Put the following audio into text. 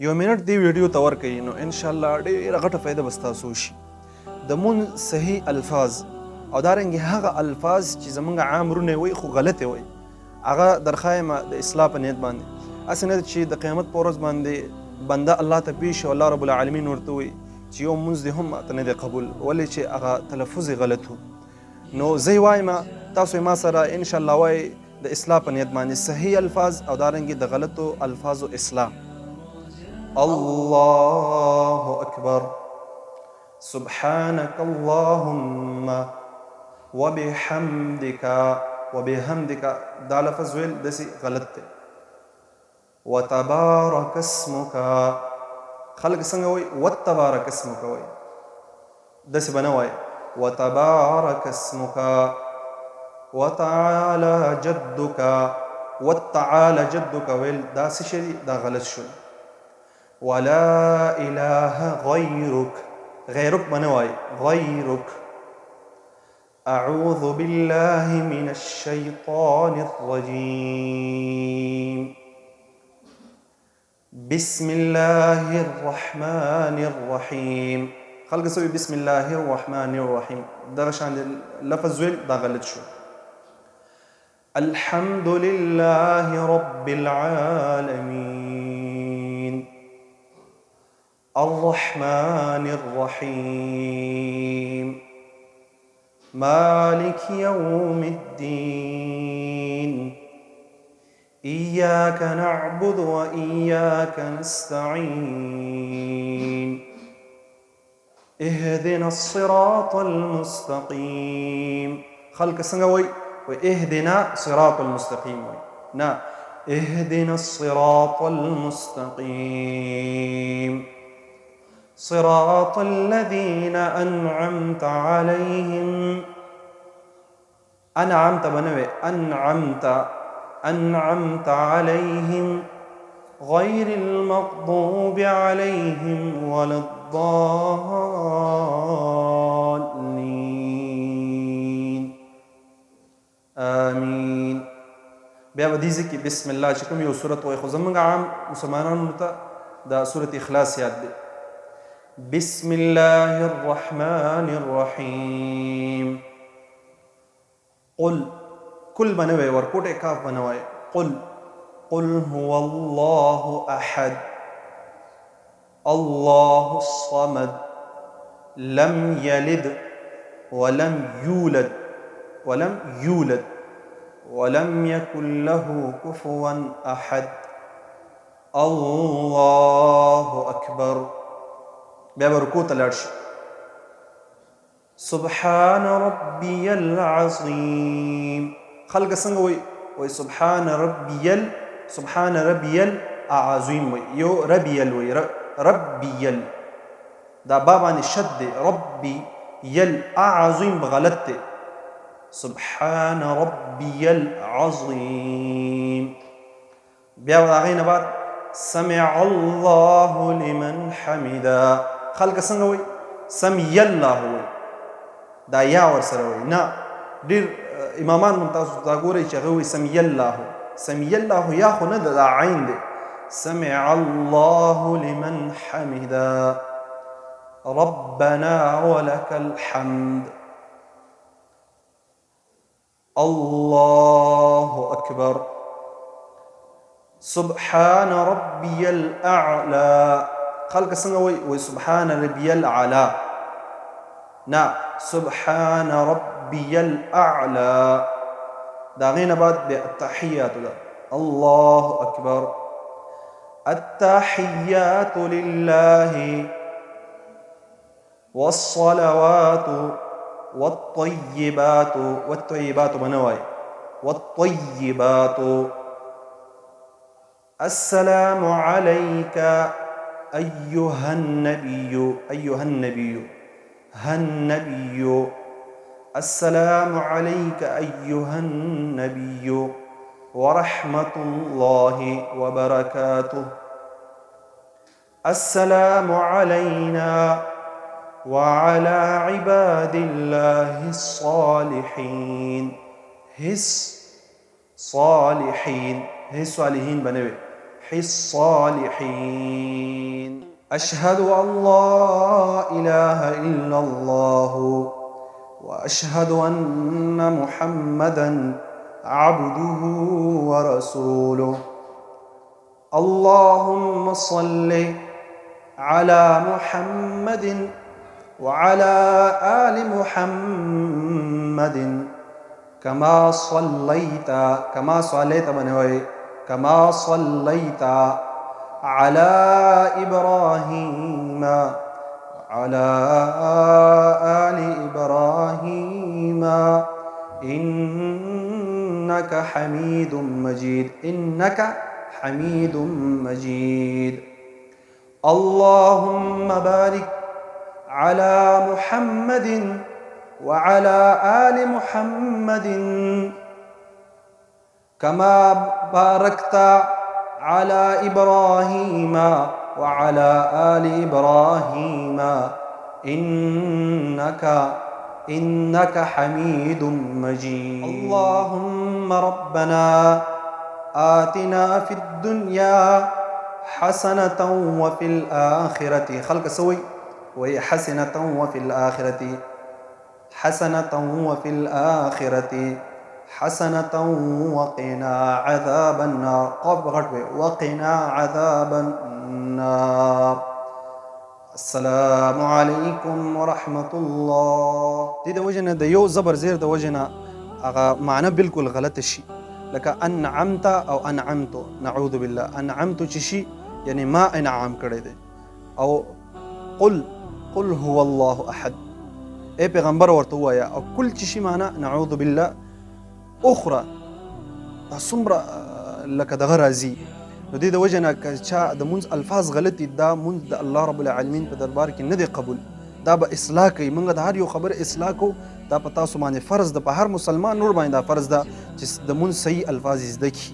یو منټ دی ویډیو ته ورکړئ نو ان شاء الله ډېره غټه فایده به ستاسو وشي. د مونځ صحیح الفاظ او دارنګې هغه الفاظ چې زمونږ عام رونه وایي خو غلطې وایي هغه درخوایم د اصلاح په نیت باندې. هسې نه چې د قیامت په ورځ باندې بنده الله ته پیش شي او الله رب العالمین ورته وایي چې یو مونځ دې هم ماته نه دی قبول ولې چې هغه تلفظ یې غلط و. نو زه یې وایم تاسو ما سره ان شاء الله وایي د اصلاح په نیت باندې صحیح الفاظ او دارنګې د غلطو الفاظو اصلاح. الله اکبر سبحانك اللهم وبحمدك دا لفظ ویل دسی غلط دی. وتبارك اسمك خلق څنګه وایي وتبارك اسمك وایي دسی به نه وایي وتبارك اسمك وتعالى جدك وتعالى جدك ویل دا څه شی دا غلط شو. ولا اله غيرك غیرک بنوای غیرک. اعوذ بالله من الشیطان الرجیم بسم الله الرحمن الرحیم. خلق سوی بسم الله الرحمن الرحیم دغه شان لفظ ویل دا غلط شو. الحمد لله رب العالمین الرحمن الرحيم مالك يوم الدين إياك نعبد وإياك نستعين اهدنا الصراط المستقيم. خلق سنغوي واهدنا صراط المستقيم نا اهدنا الصراط المستقيم صراط الذين أنعمت عليهم. أنعمت بنوي أنعمت عليهم غير المغضوب عليهم ولا الضالين آمين. بیا به دې ځکه بسم الله چې کوم یو صورت وایي خو زموږ عام مسلمانانو ته دا صورت اخلاص یاد دی. بسم الله الرحمن الرحيم قل كل بنوي وركوت كاف بنوي قل هو الله أحد الله الصمد لم يلد ولم يولد ولم يكن له كفوا أحد الله أكبر. بیا به رکوع ته لاړ شي. سبحان ربي العظيم. خلق څنګه وایي سبحان ربي العظيم وایي یو ربيل وایي ربيل دا با باندې شد دی ربي العظيم غلط دی. سبحان ربي العظيم. بیا د هغې نه بعد سمع الله لمن حمدا. خلق څنګه وایي سمع الله وایي دا یا ورسره وایي نه ډېر امامان هم تاسو دا ګورئ چې هغه وایي سمع الله یا خو نه دا عین دی. سمع الله لمن حمدا ربنا ولك الحمد الله أكبر. سبحان ربي الأعلى. خلق څنګه وایي سبحان ربي الأعلى نا سبحان ربي الأعلى. دا غینه بعد بالتحيات الله أكبر. التحيات لله والصلوات والطيبات بنواي والطيبات. السلام عليك أيها النبي السلام عليك أيها النبي ورحمة الله وبركاته. السلام علينا وعلى عباد الله الصالحين صالحين بنوي الصالحين أشهد أن لا إله إلا الله وأشهد أن محمدا عبده ورسوله اللهم صل على محمد وعلى آل محمد كما صليت على إبراهيم وعلى آل إبراهيم إنك حميد مجيد اللهم بارك على محمد وعلى آل محمد كما باركت على إبراهيم وعلى آل إبراهيم إنك حميد مجيد اللهم ربنا آتنا في الدنيا حسنة وفي الآخرة خلق سوي وهي حسنة وفي الآخرة حسنة وقنا عذاب النار وقنا عذاب النار السلام عليكم ورحمة الله دي وجهنا د یو زبر زیر د وجهنا هغه معنی بالکل غلط شي لکه انعمت او انعمت نعوذ بالله انعمت چشي یعنی ما انعام کړی دی او قل هو الله احد اے پیغمبر ورته وایا او کل چشي معنی نعوذ بالله اخرى څومره لکه دغه راځي نو دې د وجه نه که چا د مونځ الفاظ غلطي دا مونځ د الله رب العالمین په دربار کې نه دی قبول دا به اصلاح کوي موږ د هر یو خبر اصلاح کو دا په تاسو باندې فرض ده په هر مسلمان نور باندې دا فرض ده چې د مونځ صحیح الفاظ زده کړي